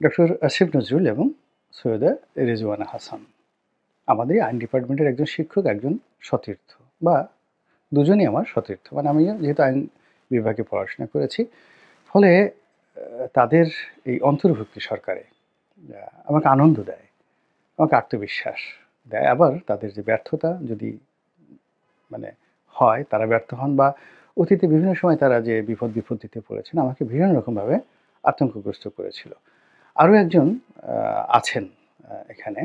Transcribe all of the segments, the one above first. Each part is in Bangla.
ডক্টর আসিফ নজরুল এবং সৈয়দা রেজওয়ানা হাসান আমাদের আইন ডিপার্টমেন্টের একজন শিক্ষক, একজন সতীর্থ, বা দুজনই আমার সতীর্থ। মানে আমি যেহেতু আইন বিভাগে পড়াশোনা করেছি, ফলে তাদের এই অন্তর্ভুক্তি সরকারে আমাকে আনন্দ দেয়, আমাকে আত্মবিশ্বাস দেয়। আবার তাদের যে ব্যর্থতা যদি মানে হয়, তারা ব্যর্থ হন বা অতীতে বিভিন্ন সময় তারা যে বিপত্তিতে পড়েছেন, আমাকে বিভিন্ন রকমভাবে আতঙ্কগ্রস্ত করেছিল। আরও একজন আছেন এখানে,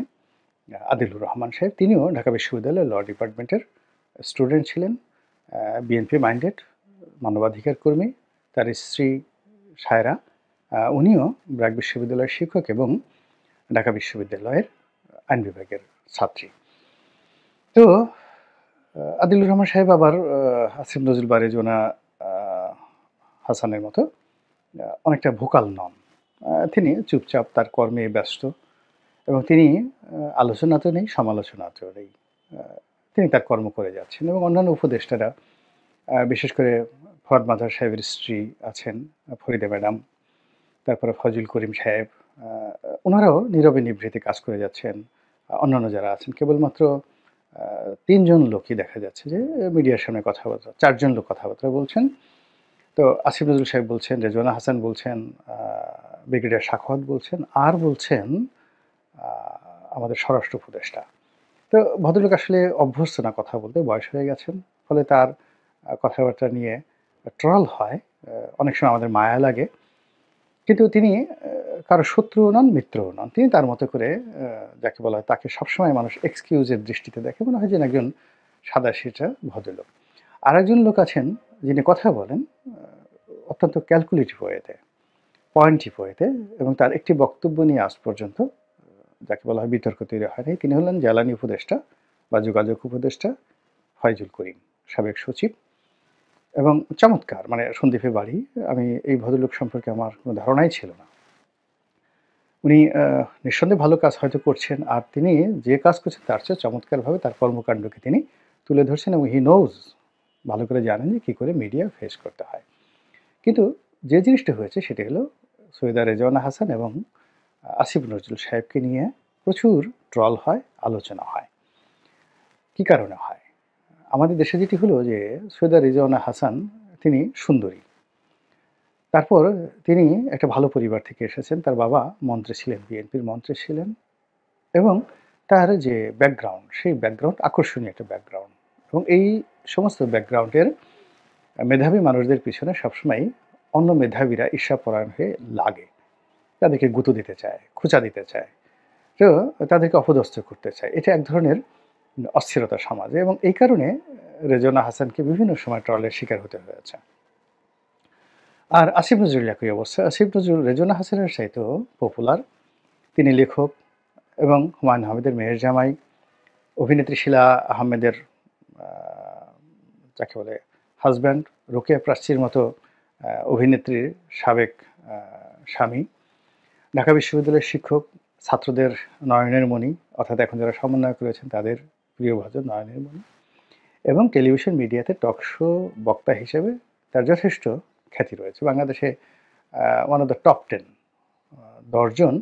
আদিলুর রহমান সাহেব। তিনিও ঢাকা বিশ্ববিদ্যালয়ের ল ডিপার্টমেন্টের স্টুডেন্ট ছিলেন, বিএনপি মাইন্ডেড, মানবাধিকার কর্মী। তার স্ত্রী সায়রা, উনিও ব্র্যাক বিশ্ববিদ্যালয়ের শিক্ষক এবং ঢাকা বিশ্ববিদ্যালয়ের আইন বিভাগের ছাত্রী। তো আদিলুর রহমান সাহেব আবার আসিফ নজরুল বা রেজওয়ানা হাসানের মতো অনেকটা ভোকাল নন। তিনি চুপচাপ তার কর্মে ব্যস্ত এবং তিনি আলোচনাতেও নেই, সমালোচনাতেও নেই। তিনি তার কর্ম করে যাচ্ছেন এবং অন্যান্য উপদেষ্টারা, বিশেষ করে ফরহাদ মাজার সাহেবের স্ত্রী আছেন, ফরিদা ম্যাডাম, তারপরে ফজল করিম সাহেব, ওনারাও নীরবে নিভৃতে কাজ করে যাচ্ছেন। অন্যান্য যারা আছেন কেবলমাত্র ৩ জন লোকই দেখা যাচ্ছে যে মিডিয়ার সামনে কথাবার্তা, ৪ জন লোক কথাবার্তা বলছেন। তো আসিফ নজরুল সাহেব বলছেন, রেজওয়ানা হাসান বলছেন, ব্রিগেডিয়ার সাখাওয়াত বলছেন, আর বলছেন আমাদের স্বরাষ্ট্র উপদেষ্টা। তো ভদ্রলোক আসলে অভ্যস্ত না কথা বলতে, বয়স হয়ে গেছেন। ফলে তার কথাবার্তা নিয়ে ট্রল হয়। অনেক সময় আমাদের মায়া লাগে। কিন্তু তিনি কারো শত্রুও নন, মিত্রও নন। তিনি তার মতো করে যাকে বলা হয়, তাকে সবসময় মানুষ এক্সকিউজের দৃষ্টিতে দেখে। মনে হয় যেন একজন সাদাসিধা ভদ্রলোক। আরেকজন লোক আছেন যিনি কথা বলেন অত্যন্ত ক্যালকুলেটিভ ওয়েতে, পয়েন্টিভ ওয়েতে, এবং তার একটি বক্তব্য নিয়ে আজ পর্যন্ত যাকে বলা হয় বিতর্ক তৈরি হয়নি। তিনি হলেন জ্বালানি উপদেষ্টা বা যোগাযোগ উপদেষ্টা ফয়জুল করিম, সাবেক সচিব, এবং চমৎকার, মানে সন্দ্বীপে বাড়ি। আমি এই ভদ্রলোক সম্পর্কে আমার কোনো ধারণাই ছিল না। উনি নিঃসন্দেহে ভালো কাজ হয়তো করছেন, আর তিনি যে কাজ করছেন তার চেয়ে চমৎকারভাবে তার কর্মকাণ্ডকে তিনি তুলে ধরছেন এবং হি নোজ, ভালো করে জানেন যে কী করে মিডিয়া ফেস করতে হয়। কিন্তু যে জিনিসটা হয়েছে সেটি হলো সৈয়দা রেজওয়ানা হাসান এবং আসিফ নজরুল সাহেবকে নিয়ে প্রচুর ট্রল হয়, আলোচনা হয়। কী কারণে হয়? আমাদের দেশে যেটি হলো যে সৈয়দা রেজওয়ানা হাসান তিনি সুন্দরী। তারপর তিনি একটা ভালো পরিবার থেকে এসেছেন। তার বাবা মন্ত্রী ছিলেন, বিএনপির মন্ত্রী ছিলেন, এবং তার যে ব্যাকগ্রাউন্ড, সেই ব্যাকগ্রাউন্ড আকর্ষণীয় একটা ব্যাকগ্রাউন্ড। এবং এই সমস্ত ব্যাকগ্রাউন্ডের মেধাবী মানুষদের পিছনে সবসময় অন্য মেধাবীরা ঈর্ষাপরায়ণ হয়ে লাগে। তাদেরকে গুঁতো দিতে চায়, খোঁচা দিতে চায়, তো তাদেরকে অপদস্থ করতে চায়। এটা এক ধরনের অস্থিরতা সমাজে, এবং এই কারণে রেজওয়ানা হাসানকে বিভিন্ন সময় ট্রলের শিকার হতে হয়েছে। আর আসিফ নজরুল একই অবস্থা। আসিফ নজরুল রেজওয়ানা হাসানের চাইতেও পপুলার। তিনি লেখক এবং হুমায়ূন আহমেদের মেয়ের জামাই, অভিনেত্রী শীলা আহমেদের যাকে বলে হাজব্যান্ড, রোকেয়া প্রাচীর মতো অভিনেত্রীর সাবেক স্বামী, ঢাকা বিশ্ববিদ্যালয়ের শিক্ষক, ছাত্রদের নয়নের মণি, অর্থাৎ এখন যারা সমন্বয় করেছেন তাদের প্রিয়ভাজন নয়নের মণি, এবং টেলিভিশন মিডিয়াতে টক শো বক্তা হিসেবে তার যথেষ্ট খ্যাতি রয়েছে। বাংলাদেশে ওয়ান অফ দ্য টপ 10, 10 জন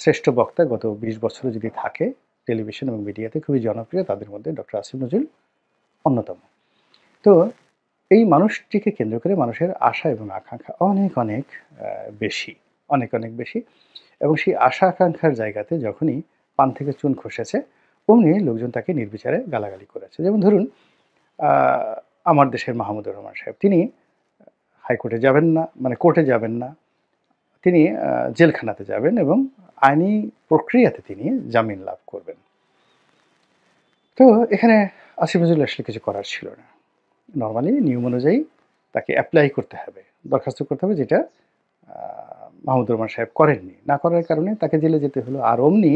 শ্রেষ্ঠ বক্তা গত 20 বছরে যদি থাকে টেলিভিশন এবং মিডিয়াতে, খুবই জনপ্রিয়, তাদের মধ্যে ডক্টর আসিফ নজরুল অন্যতম। তো এই মানুষটিকে কেন্দ্র করে মানুষের আশা এবং আকাঙ্ক্ষা অনেক অনেক বেশি, অনেক অনেক বেশি। এবং সেই আশা আকাঙ্ক্ষার জায়গাতে যখনই পান থেকে চুন খসেছে, অমনি লোকজন তাকে নির্বিচারে গালাগালি করেছে। যেমন ধরুন, আমার দেশের মাহমুদুর রহমান সাহেব, তিনি হাইকোর্টে যাবেন না, মানে কোর্টে যাবেন না, তিনি জেলখানাতে যাবেন এবং আইনি প্রক্রিয়াতে তিনি জামিন লাভ করবেন। তো এখানে আসিফ নজরুল আসলে কিছু করার ছিল না। নর্মালি নিয়ম অনুযায়ী তাকে অ্যাপ্লাই করতে হবে, দরখাস্ত করতে হবে, যেটা মাহমুদুর রহমান সাহেব করেননি। না করার কারণে তাকে জেলে যেতে হলো। আর অমনি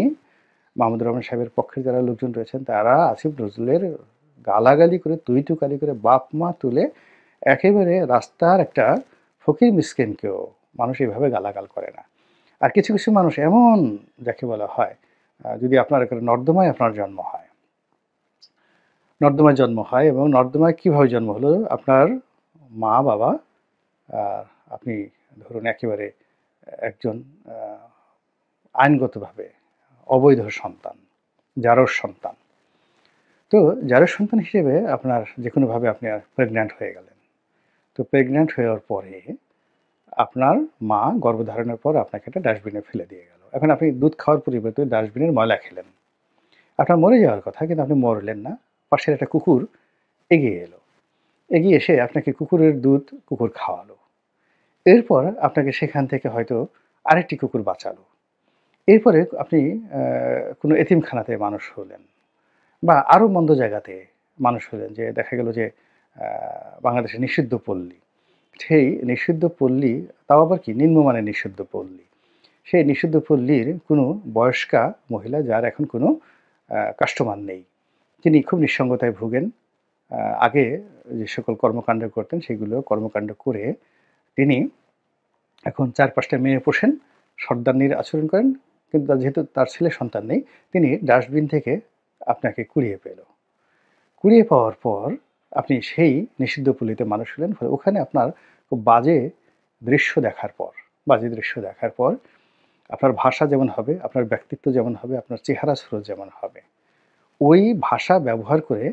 মাহমুদুর রহমান সাহেবের পক্ষের যারা লোকজন রয়েছেন তারা আসিফ নজরুলের গালাগালি করে, তুই তুকারি করে, বাপ মা তুলে, একেবারে রাস্তার একটা ফকির মিসকিনকেও মানুষ এইভাবে গালাগাল করে না। আর কিছু কিছু মানুষ এমন, যাকে বলা হয়, যদি আপনার নর্দমায় আপনার জন্ম হয়, নর্দমায় জন্ম হয়, এবং নর্দমায় কীভাবে জন্ম হলো, আপনার মা বাবা, আপনি ধরুন একেবারে একজন আইনগতভাবে অবৈধ সন্তান, জারজ সন্তান। তো জারজ সন্তান হিসেবে আপনার যেকোনোভাবে আপনি প্রেগন্যান্ট হয়ে গেলেন। তো প্রেগন্যান্ট হওয়ার পরে আপনার মা গর্ভধারণের পর আপনাকে একটা ডাস্টবিনে ফেলে দিয়ে গেল। এখন আপনি দুধ খাওয়ার পরিবর্তে ডাস্টবিনের ময়লা খেলেন। আপনার মরে যাওয়ার কথা, কিন্তু আপনি মরলেন না। পাশের একটা কুকুর এগিয়ে এলো। এগিয়ে এসে আপনাকে কুকুরের দুধ কুকুর খাওয়ালো। এরপর আপনাকে সেখান থেকে হয়তো আরেকটি কুকুর বাঁচালো। এরপরে আপনি কোনো এতিমখানাতে মানুষ হলেন বা আরও মন্দ জায়গাতে মানুষ হলেন, যে দেখা গেল যে বাংলাদেশের নিষিদ্ধ পল্লী। সেই নিষিদ্ধ পল্লী, তাও আবার কি নিম্নমানের নিষিদ্ধ পল্লী। সেই নিষিদ্ধ পল্লীর কোনো বয়স্কা মহিলা, যার এখন কোনো কাস্টমার নেই, তিনি খুব নিঃসঙ্গতায় ভোগেন। আগে যে সকল কর্মকাণ্ড করতেন সেগুলো কর্মকাণ্ড করে তিনি এখন ৪-৫টা মেয়ে পোষেন, সর্দারনির আচরণ করেন, কিন্তু যেহেতু তার ছেলে সন্তান নেই, তিনি ডাস্টবিন থেকে আপনাকে কুড়িয়ে পেল। কুড়িয়ে পাওয়ার পর আপনি সেই নিষিদ্ধ পল্লীতে মানুষ হলেন। ফলে ওখানে আপনার খুব বাজে দৃশ্য দেখার পর আপনার ভাষা যেমন হবে, আপনার ব্যক্তিত্ব যেমন হবে, আপনার চেহারা স্রোত যেমন হবে, ওই ভাষা ব্যবহার করে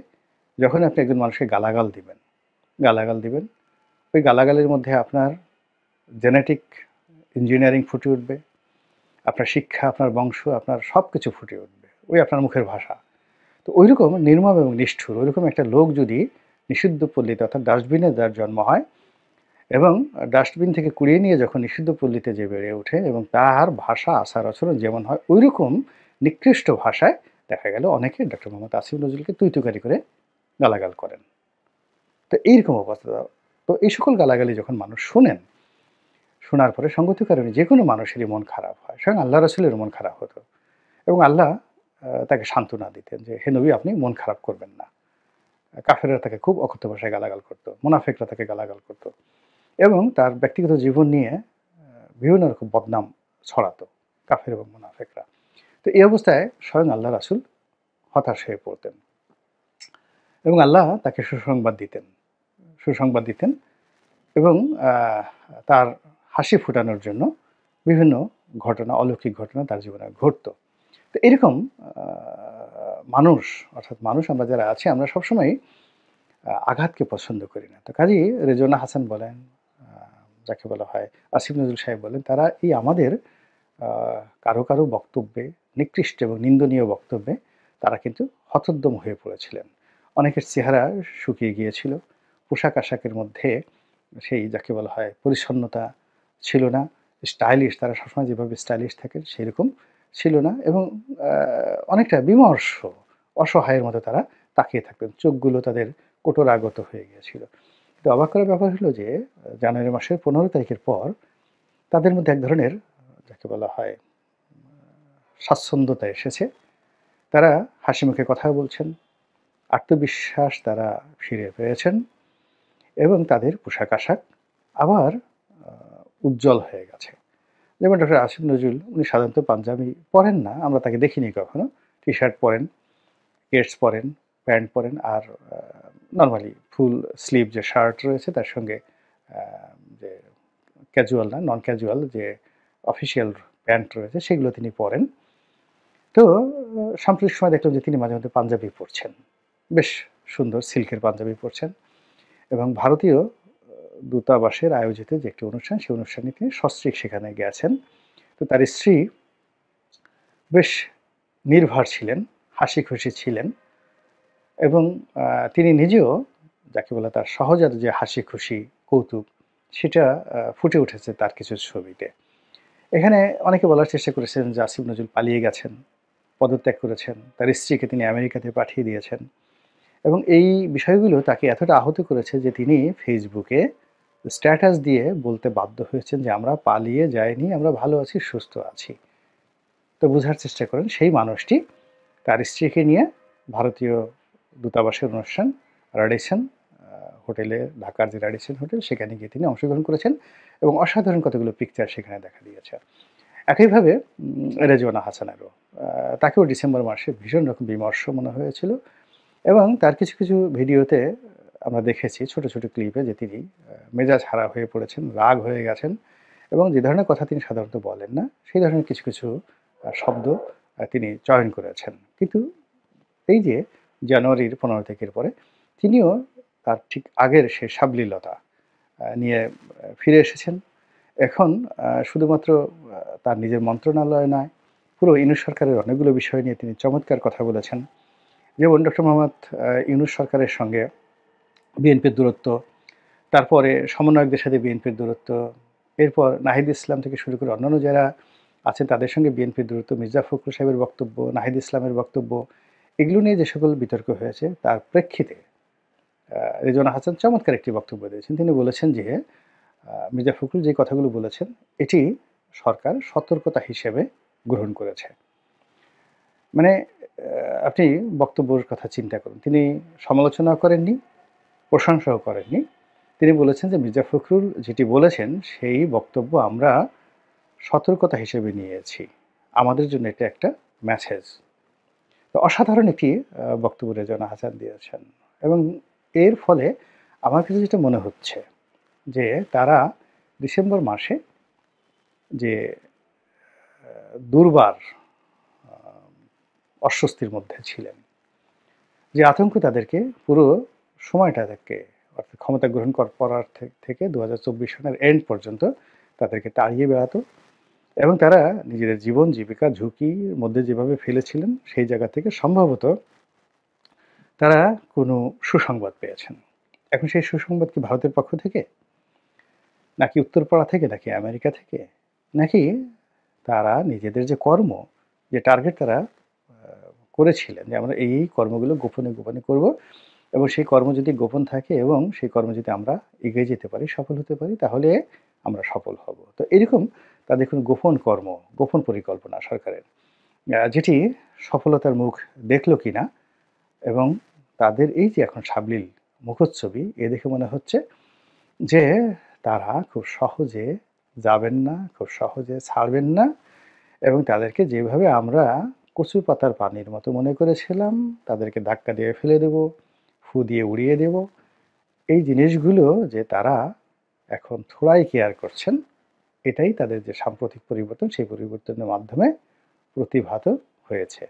যখন আপনি একজন মানুষকে গালাগাল দিবেন, ওই গালাগালের মধ্যে আপনার জেনেটিক ইঞ্জিনিয়ারিং ফুটে উঠবে, আপনার শিক্ষা, আপনার বংশ, আপনার সব কিছু ফুটে উঠবে ওই আপনার মুখের ভাষা। তো ওইরকম নির্মম এবং নিষ্ঠুর ওইরকম একটা লোক যদি নিষিদ্ধ পল্লীতে অর্থাৎ ডাস্টবিনে যার জন্ম হয় এবং ডাস্টবিন থেকে কুড়িয়ে নিয়ে যখন নিষিদ্ধ পল্লীতে যে বেড়ে ওঠে এবং তার ভাষা আচার আচরণ যেমন হয় ওইরকম নিকৃষ্ট ভাষায় দেখা গেল অনেকে ডক্টর মোহাম্মদ আসিফ নজরুলকে তুইতুকারি করে গালাগাল করেন। তো এইরকম অবস্থা। তো এই সকল গালাগালি যখন মানুষ শোনার পরে সঙ্গত কারণে যে কোনো মানুষেরই মন খারাপ হয়, স্বয়ং আল্লাহ রাসূলের মন খারাপ হতো এবং আল্লাহ তাকে সান্ত্বনা দিতেন যে হে নবী, আপনি মন খারাপ করবেন না। কাফেররা তাকে খুব অকথ্য ভাষায় গালাগাল করতো, মুনাফিকরা তাকে গালাগাল করতো এবং তার ব্যক্তিগত জীবন নিয়ে বিভিন্ন রকম বদনাম ছড়াতো কাফের এবং মুনাফিকরা। তো এই অবস্থায় স্বয়ং আল্লাহ রাসূল হতাশ হয়ে পড়তেন এবং আল্লাহ তাকে সুসংবাদ দিতেন এবং তার হাসি ফোটানোর জন্য বিভিন্ন ঘটনা, অলৌকিক ঘটনা তার জীবনে ঘটতো। তো এরকম মানুষ আমরা যারা আছি, আমরা সবসময়ই আঘাতকে পছন্দ করি না। তো কাজেই রেজওয়ানা হাসান বলেন, যাকে বলা হয় আসিফ নজরুল সাহেব বলেন, তারা এই আমাদের কারো বক্তব্যে, নিকৃষ্ট এবং নিন্দনীয় বক্তব্যে তারা কিন্তু হতোদ্যম হয়ে পড়েছিলেন। অনেকের চেহারা শুকিয়ে গিয়েছিল, পোশাক আশাকের মধ্যে সেই যাকে বলা হয় পরিচ্ছন্নতা ছিল না, স্টাইলিশ, তারা সবসময় যেভাবে স্টাইলিশ থাকেন সেরকম ছিল না এবং অনেকটা বিমর্ষ, অসহায়ের মতো তারা তাকিয়ে থাকতেন। চোখগুলো তাদের কোটরাগত হয়ে গিয়েছিল। তো অবাক করার ব্যাপার হলো যে জানুয়ারি মাসের 15 তারিখের পর তাদের মধ্যে এক ধরনের যাকে বলা হয় স্বাচ্ছন্দ্যতা এসেছে। তারা হাসিমুখে কথা বলছেন, আত্মবিশ্বাস তারা ফিরে পেয়েছেন এবং তাদের পোশাক আশাক আবার উজ্জ্বল হয়ে গেছে। যেমন ডক্টর আসিফ নজরুল, উনি সাধারণত পাঞ্জাবি পরেন না, আমরা তাকে দেখিনি কখনো। টি শার্ট পরেন, কেডস পরেন, প্যান্ট পরেন আর নর্মালি ফুল স্লিভ যে শার্ট রয়েছে তার সঙ্গে যে ক্যাজুয়াল না, নন ক্যাজুয়াল যে অফিসিয়াল প্যান্ট রয়েছে সেগুলো তিনি পরেন। তো সাম্প্রতিক সময় দেখলাম যে তিনি মাঝে মধ্যে পাঞ্জাবি পরছেন, বেশ সুন্দর সিল্কের পাঞ্জাবি পরছেন এবং ভারতীয় দূতাবাসের আয়োজিত যে একটি অনুষ্ঠান, সেই অনুষ্ঠানে তিনি সস্ত্রীক সেখানে গেছেন। তো তার স্ত্রী বেশ নির্ভার ছিলেন, হাসি খুশি ছিলেন এবং তিনি নিজেও যাকে বলে তার সহজাত যে হাসি খুশি কৌতুক সেটা ফুটে উঠেছে তার কিছু ছবিতে। এখানে অনেকে বলার চেষ্টা করেছেন যে আসিফ নজরুল পালিয়ে গেছেন, পদত্যাগ করেছেন, তার স্ত্রীকে তিনি আমেরিকাতে পাঠিয়ে দিয়েছেন এবং এই বিষয়গুলো তাকে এতটা আহত করেছে যে তিনি ফেসবুকে স্ট্যাটাস দিয়ে বলতে বাধ্য হয়েছেন যে আমরা পালিয়ে যাইনি, আমরা ভালো আছি, সুস্থ আছি। তো বোঝার চেষ্টা করেন সেই মানুষটি তার স্ত্রীকে নিয়ে ভারতীয় দূতাবাসের অনুষ্ঠান র্যাডিসন হোটেলে, ঢাকার যে র্যাডিসন হোটেল সেখানে গিয়ে তিনি অংশগ্রহণ করেছেন এবং অসাধারণ কতগুলো পিকচার সেখানে দেখা দিয়েছে। একইভাবে রেজওয়ানা হাসানেরও তাকেও ডিসেম্বর মাসে ভীষণ রকম বিমর্ষ মনে হয়েছিল এবং তার কিছু ভিডিওতে আমরা দেখেছি ছোট ক্লিপে যে তিনি মেজাজ হারা হয়ে পড়েছেন, রাগ হয়ে গেছেন এবং যে ধরনের কথা তিনি সাধারণত বলেন না সেই ধরনের কিছু শব্দ তিনি চয়ন করেছেন। কিন্তু এই যে জানুয়ারির ১৫ তারিখের পরে তিনিও তার ঠিক আগের সেই সাবলীলতা নিয়ে ফিরে এসেছেন। এখন শুধুমাত্র তার নিজের মন্ত্রণালয় নয়, পুরো ইউনূস সরকারের অনেকগুলো বিষয় নিয়ে তিনি চমৎকার কথা বলেছেন। যেমন ডক্টর মোহাম্মদ ইউনূস সরকারের সঙ্গে বিএনপির দূরত্ব, তারপরে সমন্বয়কদের সাথে বিএনপির দূরত্ব, এরপর নাহিদ ইসলাম থেকে শুরু করে অন্যান্য যারা আছেন তাদের সঙ্গে বিএনপির দূরত্ব, মির্জা ফখরুল সাহেবের বক্তব্য, নাহিদ ইসলামের বক্তব্য, এগুলো নিয়ে যে সকল বিতর্ক হয়েছে তার প্রেক্ষিতে রেজওয়ানা হাসান চমৎকার একটি বক্তব্য দিয়েছেন। তিনি বলেছেন যে মির্জা ফখরুল যে কথাগুলো বলেছেন এটি সরকার সতর্কতা হিসেবে গ্রহণ করেছে। মানে আপনি বক্তব্যের কথা চিন্তা করুন। তিনি সমালোচনাও করেননি, প্রশংসাও করেননি। তিনি বলেছেন যে মির্জা ফখরুল যেটি বলেছেন সেই বক্তব্য আমরা সতর্কতা হিসেবে নিয়েছি। আমাদের জন্য এটা একটা মেসেজ। তো অসাধারণ একটি বক্তব্য রেজওয়ানা হাসান দিয়েছেন এবং এর ফলে আমার কাছে যেটা মনে হচ্ছে যে তারা ডিসেম্বর মাসে যে দুর্বার অস্বস্তির মধ্যে ছিলেন, যে আতঙ্ক তাদেরকে পুরো সময়টা থেকে অর্থাৎ ক্ষমতা গ্রহণ করার থেকে ২০২৪ সনের এন্ড পর্যন্ত তাদেরকে তাড়িয়ে বেড়াতো এবং তারা নিজেদের জীবন জীবিকা ঝুঁকির মধ্যে যেভাবে ফেলেছিলেন সেই জায়গা থেকে সম্ভবত তারা কোনো সুসংবাদ পেয়েছেন। এখন সেই সুসংবাদ কি ভারতের পক্ষ থেকে, নাকি উত্তরপাড়া থেকে, নাকি আমেরিকা থেকে, নাকি তারা নিজেদের যে কর্ম, যে টার্গেট তারা করেছিলেন যে আমরা এই কর্মগুলো গোপনে গোপনে করব এবং সেই কর্ম যদি গোপন থাকে এবং সেই কর্ম যদি আমরা এগিয়ে যেতে পারি, সফল হতে পারি, তাহলে আমরা সফল হব। তো এরকম তাদের কোনো গোপন কর্ম, গোপন পরিকল্পনা সরকারের, যেটি সফলতার মুখ দেখলো কিনা এবং তাদের এই যে এখন সাবলীল মুখোচ্ছবি, এ দেখে মনে হচ্ছে যে তারা খুব সহজে যাবেন না, খুব সহজে ছাড়বেন না এবং তাদেরকে যেভাবে আমরা কচু পাতার পানির মতো মনে করেছিলাম, তাদেরকে ধাক্কা দিয়ে ফেলে দেব, ফু দিয়ে উড়িয়ে দেব, এই জিনিসগুলো যে তারা এখন থোড়াই কেয়ার করছেন, এটাই তাদের যে সাম্প্রতিক পরিবর্তন, সেই পরিবর্তনের মাধ্যমে প্রতিভাত হয়েছে।